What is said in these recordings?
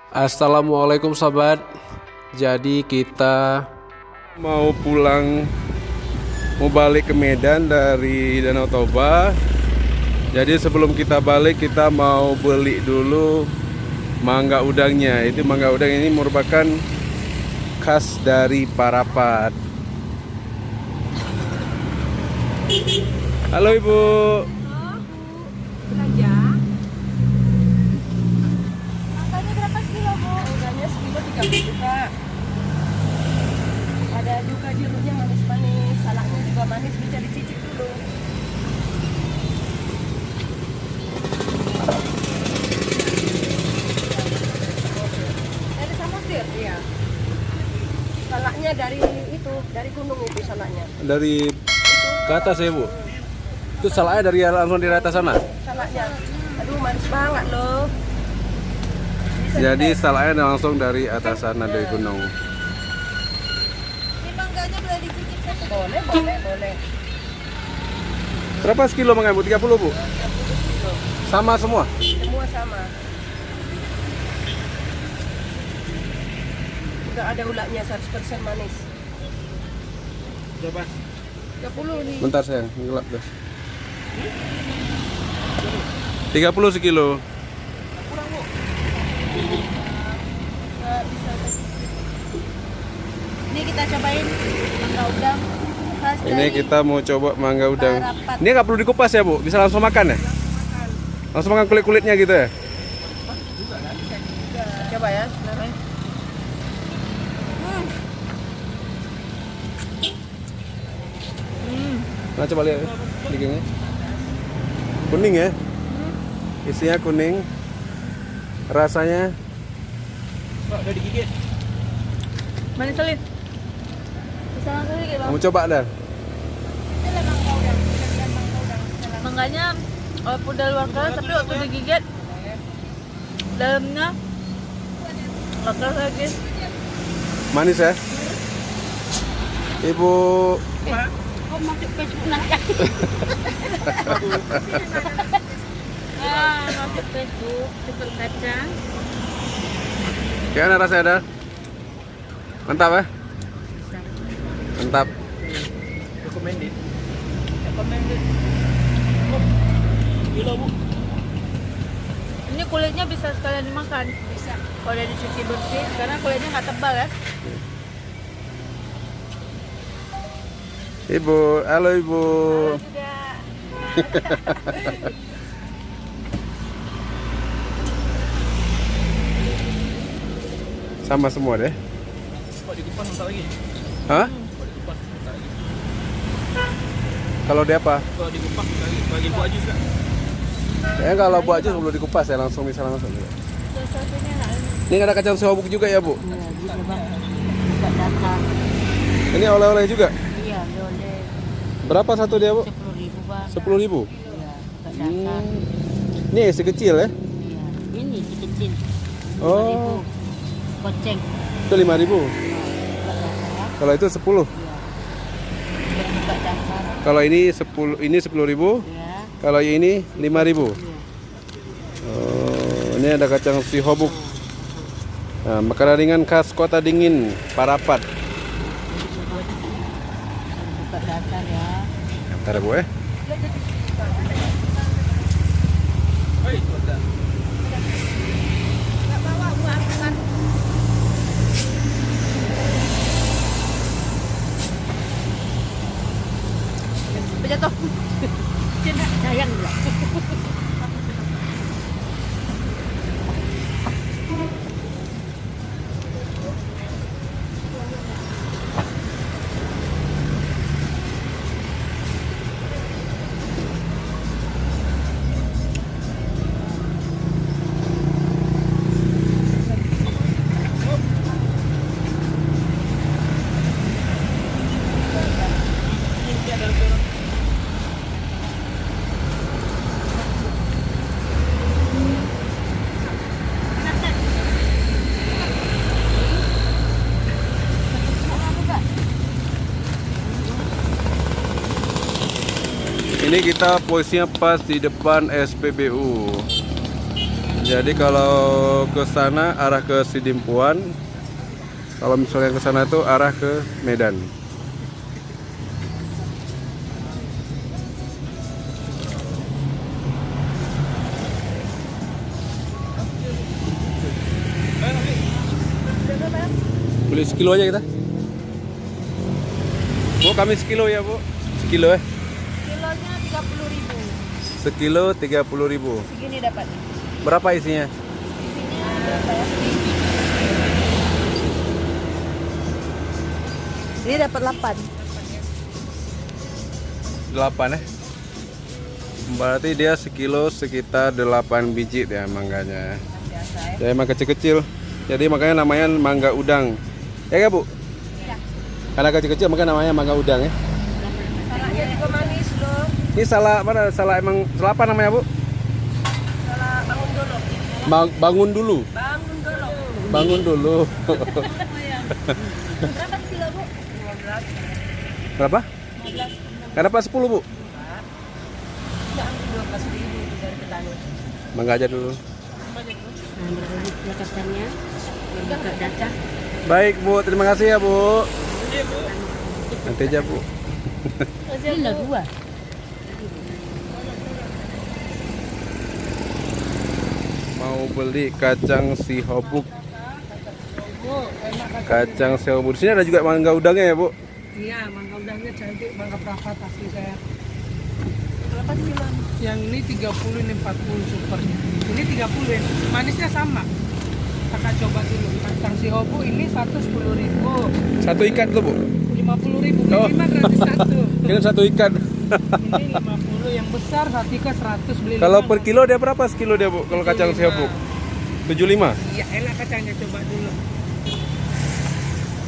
Assalamualaikum sobat. Jadi kita mau pulang, mau balik ke Medan dari Danau Toba. Jadi sebelum kita balik kita mau beli dulu mangga udangnya. Itu mangga udang ini merupakan khas dari Parapat. Halo Ibu. Belanja. Mangkanya berapa kilo, Bu? Udangnya sekilo 30, Kak. Ada juga jeruknya manis-manis, salaknya juga manis, bisa dicicip dulu. Dari Samosir? Iya. Salaknya dari itu, dari gunung itu salaknya. Dari ke atas ya Bu? Itu salahnya dari langsung di atas sana? Salaknya. Aduh, manis banget loh. Jadi salahnya langsung dari atas sana dari gunung. Ini mangganya boleh dicicip satu? Boleh. Berapa sekilo mangga Bu? 30 Bu? 30 kilo. Sama semua? Semua sama. Udah ada ulaknya 100% manis. Berapa? 30 nih. Bentar sayang, gelap dah. 30 sekilo. Kurang, Bu. Nggak bisa. Ini kita cobain mangga udang khas Ini dari kita mau coba mangga udang. Parapat. Ini nggak perlu dikupas ya Bu? Bisa langsung makan ya? makan. Langsung makan kulit-kulitnya gitu ya? Coba ya. Nah coba lihat dagingnya. Kuning ya? Isinya kuning. Rasanya Pak, udah digigit. Manis selin. Bisa langsung dikit, Bang. kamu coba dah. Ini lah mangga udang. Kita mangga udang. Mangganya walaupun dari luar keras tapi waktu digigit dalamnya nggak keras lagi. Manis ya? Ibu Oh, masuk Facebook nanti. Masuk Facebook super kacang. gimana rasanya dah? Mantap ya? Mantap. Recommended. Recommended. Kilo, Bu. Ini kulitnya bisa sekalian dimakan. Bisa. Kalau udah dicuci bersih karena kulitnya nggak tebal ya. Ibu, halo Ibu. Juga. Sama semua deh. Kok dikupas bentar lagi? Hah? Kok dikupas bentar lagi? Kalau dia apa? Kok dikupas bentar lagi? Bagi buat jus kan? Ya kalau buat aja sebelum dikupas ya langsung bisa langsung. Satu-satunya nggak ini. Ini ada kacang sobuk juga ya Bu? Iya, bisa, Bang. Bisa datang. Ini oleh-oleh juga. Iya, boleh. Berapa satu dia Bu? 10.000, Bang. 10.000. Iya, bisa datang. Ini isi kecil ya? Iya. Ini si kecil. Oh, 5.000. Koceng. itu 5.000. Iya, buka dasar. Kalau itu 10. Iya. Buka dasar. Kalau ini 10.000. Iya. Kalau ini 5.000. Iya. Oh, ini ada kacang sihobuk. Nah, makanan ringan khas kota dingin, Parapat. Buka dasar ya. Bentar ya Bu ya. Hei, udah. Jatuh. Sayang lah. Ini kita posisinya pas di depan SPBU. Jadi kalau ke sana arah ke Sidimpuan, kalau misalnya ke sana itu arah ke Medan. Beli sekilo aja kita. Bu, kami sekilo ya, Bu. Sekilo ya. Kilonya 30.000. Sekilo 30.000. Segini dapatnya. Berapa isinya? Isinya berapa ya? Ini dapat 8. 8 ya. Berarti dia sekilo sekitar 8 biji ya mangganya. Biasa ya. Ya emang kecil-kecil. Jadi makanya namanya mangga udang. Ya kan, Bu? Iya. Karena kecil-kecil makanya namanya mangga udang ya. Salahnya juga manis loh. Ini salah mana? Salah emang salah apa namanya, Bu? Salah bangun dulu. Bangun dulu. Bangun dulu. Bangun dulu. Berapa kilo, Bu? 15. Berapa? 15. Nggak dapat 10, Bu. Ya, 12.000 dari petani. Mangga aja dulu. Kacangnya. Buka data. Baik, Bu. Terima kasih ya, Bu. Nanti aja, Bu. Ini udah 2. Mau beli kacang sihobuk. Kacang sihobuk. Di sini ada juga mangga udangnya ya, Bu? Iya, mangga udangnya cantik, mangga perapat asli saya. Berapa kilo? Yang ini 30, ini 40 supernya. Ini 30 ya, manisnya sama. Kakak coba dulu. Kacang sihobu ini 110.000, Satu ikat tuh, Bu? 50.000, beli Oh. 5 gratis 1. Ini satu ikat. Ini 50, yang besar satu ikat 100, beli 5. Kalau per kilo dia berapa sekilo dia, Bu? Kalau kacang sihobuk? 75. Iya, enak kacangnya, coba dulu.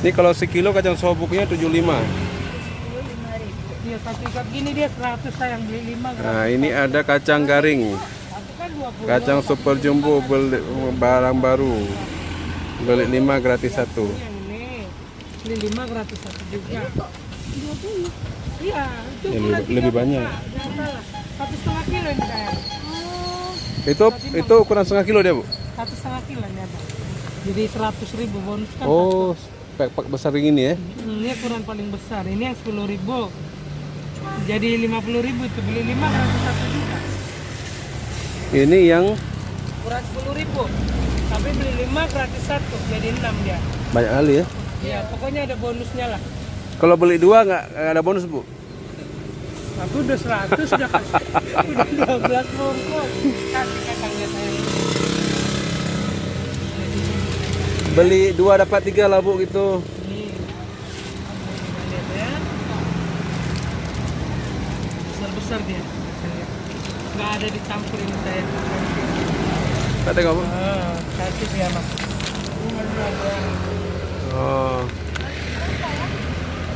Ini kalau sekilo kacang sihobuknya 75. Iya, satu ikat gini dia 100, sayang, beli 5 gratis. Nah, ini ada kacang garing. Satu kan 20. Kacang super jumbo beli barang baru. Beli 5 gratis 1. Yang ini beli 5 gratis 1 juga. 20. Iya, itu Ya, ukuran lebih 3 banyak. buka. Jangan salah. 1,5 kilo ini sayang. Itu ukuran setengah kilo dia, Bu? 1,5 kilo ini ada. Jadi 100.000 bonus kan. Oh, pak besar ini ya. Ini ukuran paling besar. Ini yang 10.000. Jadi 50.000 itu beli 5 gratis 1 juga. Ini yang Ukuran 10.000. Tapi beli 5 gratis 1, jadi 6 dia. banyak kali ya. Ya, pokoknya ada bonusnya lah. Kalau beli 2 nggak ada bonus, Bu? Aku udah 100 udah udah 12 bungkus. Kasih kacangnya sayang. Beli 2 dapat 3 lah, Bu, gitu. Nih. Lihat ya. Besar-besar dia. Nggak ada dicampurin saya. Ada nggak, Bu? Kasih ya, Mas. Oh,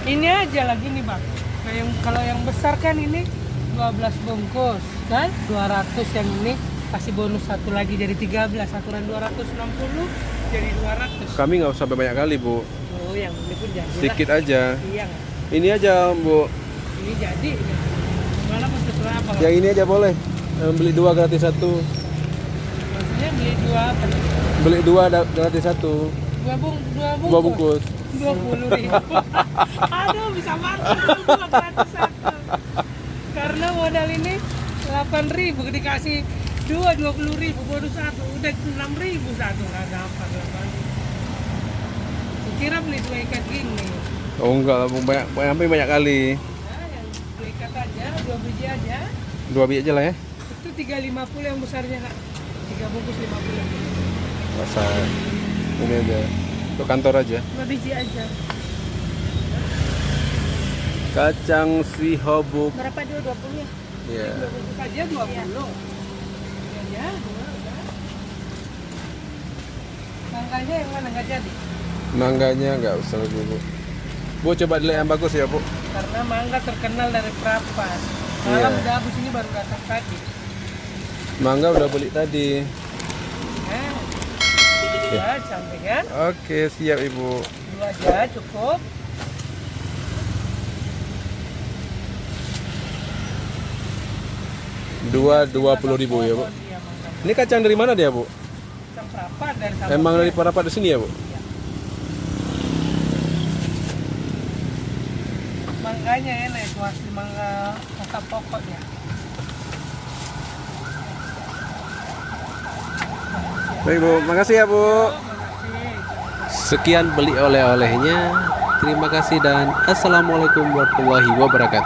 Ini aja lagi nih, Bang. Nah, kalau yang besar kan ini 12 bungkus kan 200, yang ini kasih bonus satu lagi jadi 13, aturan 260 jadi 200. kami nggak usah sampai banyak kali, Bu. Oh, yang ini pun jadi Sedikit aja. Iya. Ini aja, Bu. Ini jadi. Mana pun sesuai apa? Yang ini aja boleh. Beli 2 gratis 1. Maksudnya beli 2 apa? Beli 2 gratis 1. 2 bungkus. 20.000. Aduh, bisa mati 2 gratis 1. Karena modal ini 8.000 dikasih 20.000 bonus 1, udah 6.000 satu, nggak gampang 8. Kira beli 2 ikat gini. Oh enggak lah, Bu. Banyak kali. Nah, yang 2 ikat aja, 2 biji aja. 2 biji aja lah ya. Itu 350 yang besarnya, Kak. 3 bungkus 50. Masa ini aja. Untuk kantor aja. 2 biji aja. Kacang sihobuk. Berapa dia? 20 ya? Iya. 2 bungkus aja 20. Ya, 2 udah. Mangkanya yang mana nggak jadi? Mangganya nggak usah lagi, Bu. Bu, coba dilihat yang bagus ya, Bu. Karena mangga terkenal dari Prapat. Iya. Malam udah habis ini baru datang tadi. Mangga udah beli tadi. Nah, ya, cantik kan? Oke, siap, Ibu. 2 aja cukup. Dua 20.000 ya, Bu. Iya, mangga. Ini kacang dari mana dia, Bu? Kacang perapat dari Sabang. Emang dari Parapat di sini ya, Bu? Mangganya enak itu asli mangga rasa pokoknya. Baik, Bu. Makasih ya, Bu. Makasih. Sekian beli oleh-olehnya. Terima kasih dan assalamualaikum warahmatullahi wabarakatuh.